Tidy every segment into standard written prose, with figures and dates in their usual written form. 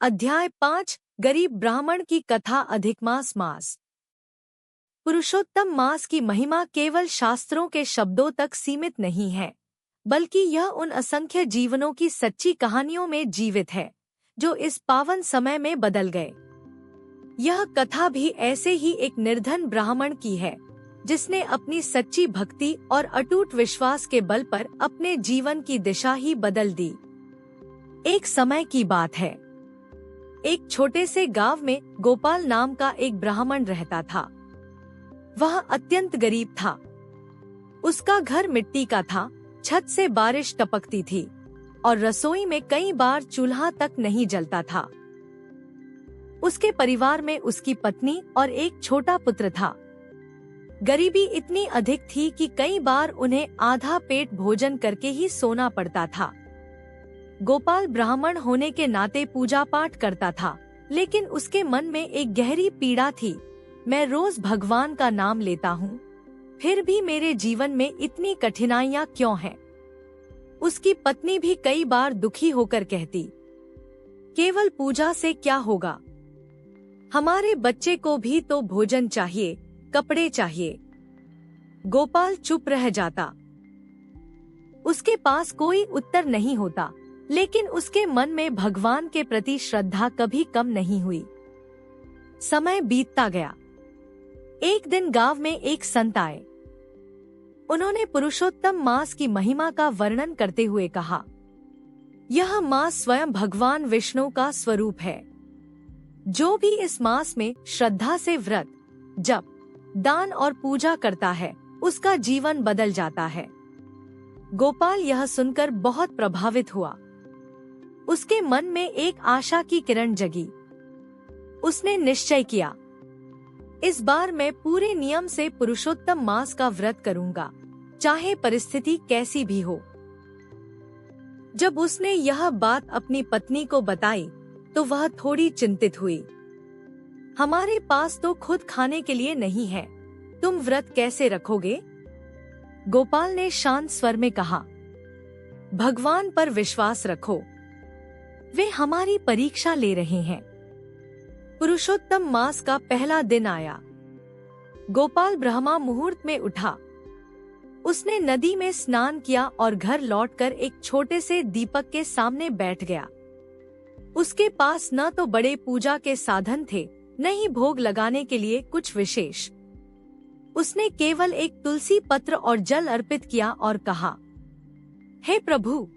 अध्याय 5 गरीब ब्राह्मण की कथा अधिकमास मास। पुरुषोत्तम मास की महिमा केवल शास्त्रों के शब्दों तक सीमित नहीं है, बल्कि यह उन असंख्य जीवनों की सच्ची कहानियों में जीवित है जो इस पावन समय में बदल गए। यह कथा भी ऐसे ही एक निर्धन ब्राह्मण की है जिसने अपनी सच्ची भक्ति और अटूट विश्वास के बल पर अपने जीवन की दिशा ही बदल दी। एक समय की बात है, एक छोटे से गांव में गोपाल नाम का एक ब्राह्मण रहता था। वह अत्यंत गरीब था। उसका घर मिट्टी का था, छत से बारिश टपकती थी और रसोई में कई बार चूल्हा तक नहीं जलता था। उसके परिवार में उसकी पत्नी और एक छोटा पुत्र था। गरीबी इतनी अधिक थी कि कई बार उन्हें आधा पेट भोजन करके ही सोना पड़ता था। गोपाल ब्राह्मण होने के नाते पूजा पाठ करता था, लेकिन उसके मन में एक गहरी पीड़ा थी। मैं रोज भगवान का नाम लेता हूँ, फिर भी मेरे जीवन में इतनी कठिनाइयाँ क्यों हैं? उसकी पत्नी भी कई बार दुखी होकर कहती, केवल पूजा से क्या होगा? हमारे बच्चे को भी तो भोजन चाहिए, कपड़े चाहिए। गोपाल चुप रह जाता। उसके पास कोई उत्तर नहीं होता, लेकिन उसके मन में भगवान के प्रति श्रद्धा कभी कम नहीं हुई। समय बीतता गया। एक दिन गांव में एक संत आए। उन्होंने पुरुषोत्तम मास की महिमा का वर्णन करते हुए कहा, यह मास स्वयं भगवान विष्णु का स्वरूप है। जो भी इस मास में श्रद्धा से व्रत, जप, दान और पूजा करता है, उसका जीवन बदल जाता है। गोपाल यह सुनकर बहुत प्रभावित हुआ। उसके मन में एक आशा की किरण जगी। उसने निश्चय किया, इस बार मैं पूरे नियम से पुरुषोत्तम मास का व्रत करूंगा, चाहे परिस्थिति कैसी भी हो। जब उसने यह बात अपनी पत्नी को बताई, तो वह थोड़ी चिंतित हुई। हमारे पास तो खुद खाने के लिए नहीं है, तुम व्रत कैसे रखोगे? गोपाल ने शांत स्वर में कहा, भगवान पर विश्वास रखो, वे हमारी परीक्षा ले रहे हैं। पुरुषोत्तम मास का पहला दिन आया। गोपाल ब्रह्मा मुहूर्त में उठा। उसने नदी में स्नान किया और घर लौटकर एक छोटे से दीपक के सामने बैठ गया। उसके पास न तो बड़े पूजा के साधन थे, न ही भोग लगाने के लिए कुछ विशेष। उसने केवल एक तुलसी पत्र और जल अर्पित किया और कहा, हे प्रभु,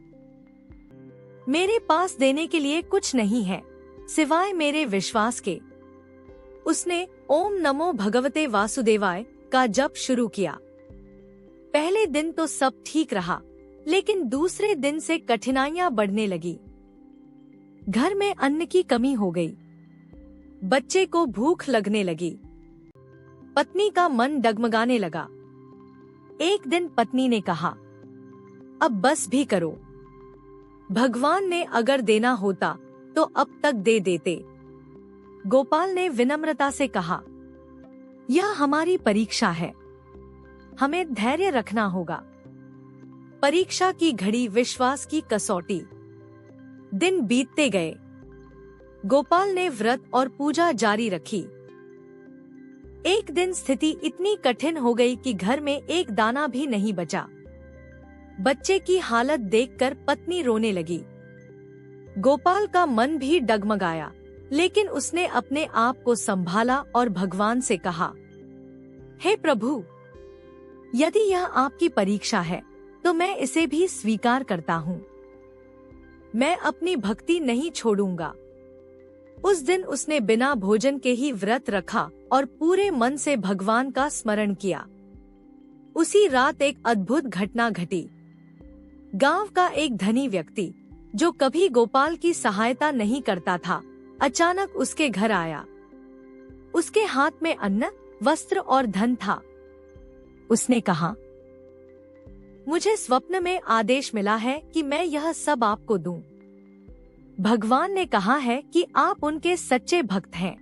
मेरे पास देने के लिए कुछ नहीं है, सिवाय मेरे विश्वास के। उसने ओम नमो भगवते वासुदेवाय का जप शुरू किया। पहले दिन तो सब ठीक रहा, लेकिन दूसरे दिन से कठिनाइयां बढ़ने लगी। घर में अन्न की कमी हो गई। बच्चे को भूख लगने लगी। पत्नी का मन डगमगाने लगा। एक दिन पत्नी ने कहा, अब बस भी करो। भगवान ने अगर देना होता तो अब तक दे देते। गोपाल ने विनम्रता से कहा, यह हमारी परीक्षा है, हमें धैर्य रखना होगा। परीक्षा की घड़ी विश्वास की कसौटी। दिन बीतते गए। गोपाल ने व्रत और पूजा जारी रखी। एक दिन स्थिति इतनी कठिन हो गई कि घर में एक दाना भी नहीं बचा। बच्चे की हालत देखकर पत्नी रोने लगी। गोपाल का मन भी डगमगाया, लेकिन उसने अपने आप को संभाला और भगवान से कहा, हे प्रभु, यदि यह आपकी परीक्षा है तो मैं इसे भी स्वीकार करता हूँ। मैं अपनी भक्ति नहीं छोड़ूंगा। उस दिन उसने बिना भोजन के ही व्रत रखा और पूरे मन से भगवान का स्मरण किया। उसी रात एक अद्भुत घटना घटी। गांव का एक धनी व्यक्ति, जो कभी गोपाल की सहायता नहीं करता था, अचानक उसके घर आया। उसके हाथ में अन्न, वस्त्र और धन था। उसने कहा, मुझे स्वप्न में आदेश मिला है कि मैं यह सब आपको दूं। भगवान ने कहा है कि आप उनके सच्चे भक्त हैं।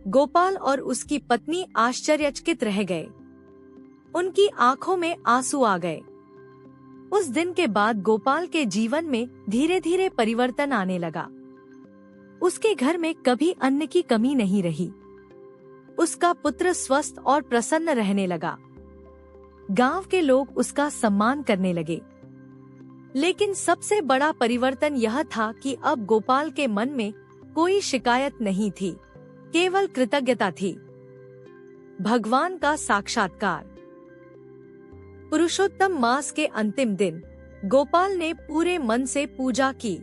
गोपाल और उसकी पत्नी आश्चर्यचकित रह गए। उनकी आंखों में आंसू आ गए। उस दिन के बाद गोपाल के जीवन में धीरे धीरे परिवर्तन आने लगा। उसके घर में कभी अन्न की कमी नहीं रही। उसका पुत्र स्वस्थ और प्रसन्न रहने लगा। गांव के लोग उसका सम्मान करने लगे। लेकिन सबसे बड़ा परिवर्तन यह था कि अब गोपाल के मन में कोई शिकायत नहीं थी, केवल कृतज्ञता थी। भगवान का साक्षात्कार। पुरुषोत्तम मास के अंतिम दिन गोपाल ने पूरे मन से पूजा की।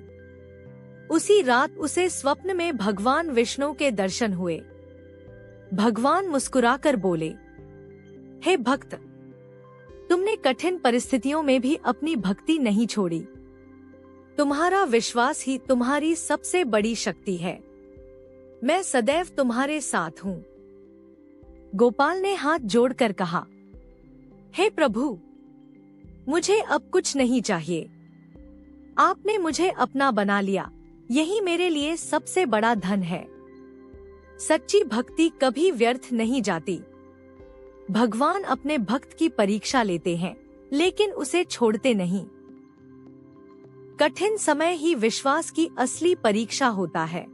उसी रात उसे स्वप्न में भगवान विष्णु के दर्शन हुए। भगवान मुस्कुराकर बोले, हे भक्त, तुमने कठिन परिस्थितियों में भी अपनी भक्ति नहीं छोड़ी। तुम्हारा विश्वास ही तुम्हारी सबसे बड़ी शक्ति है। मैं सदैव तुम्हारे साथ हूँ। गोपाल ने हाथ जोड़कर कहा, हे प्रभु, मुझे अब कुछ नहीं चाहिए। आपने मुझे अपना बना लिया, यही मेरे लिए सबसे बड़ा धन है। सच्ची भक्ति कभी व्यर्थ नहीं जाती। भगवान अपने भक्त की परीक्षा लेते हैं, लेकिन उसे छोड़ते नहीं। कठिन समय ही विश्वास की असली परीक्षा होता है।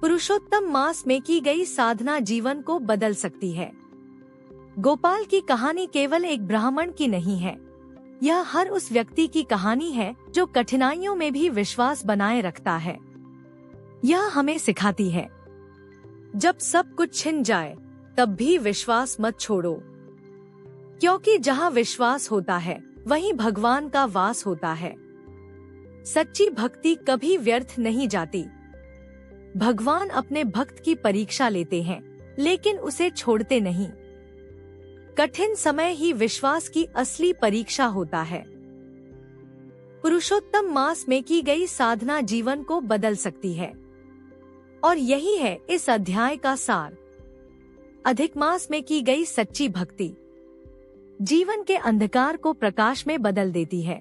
पुरुषोत्तम मास में की गई साधना जीवन को बदल सकती है। गोपाल की कहानी केवल एक ब्राह्मण की नहीं है, यह हर उस व्यक्ति की कहानी है जो कठिनाइयों में भी विश्वास बनाए रखता है। यह हमें सिखाती है, जब सब कुछ छिन जाए तब भी विश्वास मत छोड़ो, क्योंकि जहाँ विश्वास होता है वहीं भगवान का वास होता है। सच्ची भक्ति कभी व्यर्थ नहीं जाती। भगवान अपने भक्त की परीक्षा लेते हैं, लेकिन उसे छोड़ते नहीं। कठिन समय ही विश्वास की असली परीक्षा होता है। पुरुषोत्तम मास में की गई साधना जीवन को बदल सकती है, और यही है इस अध्याय का सार। अधिक मास में की गई सच्ची भक्ति जीवन के अंधकार को प्रकाश में बदल देती है।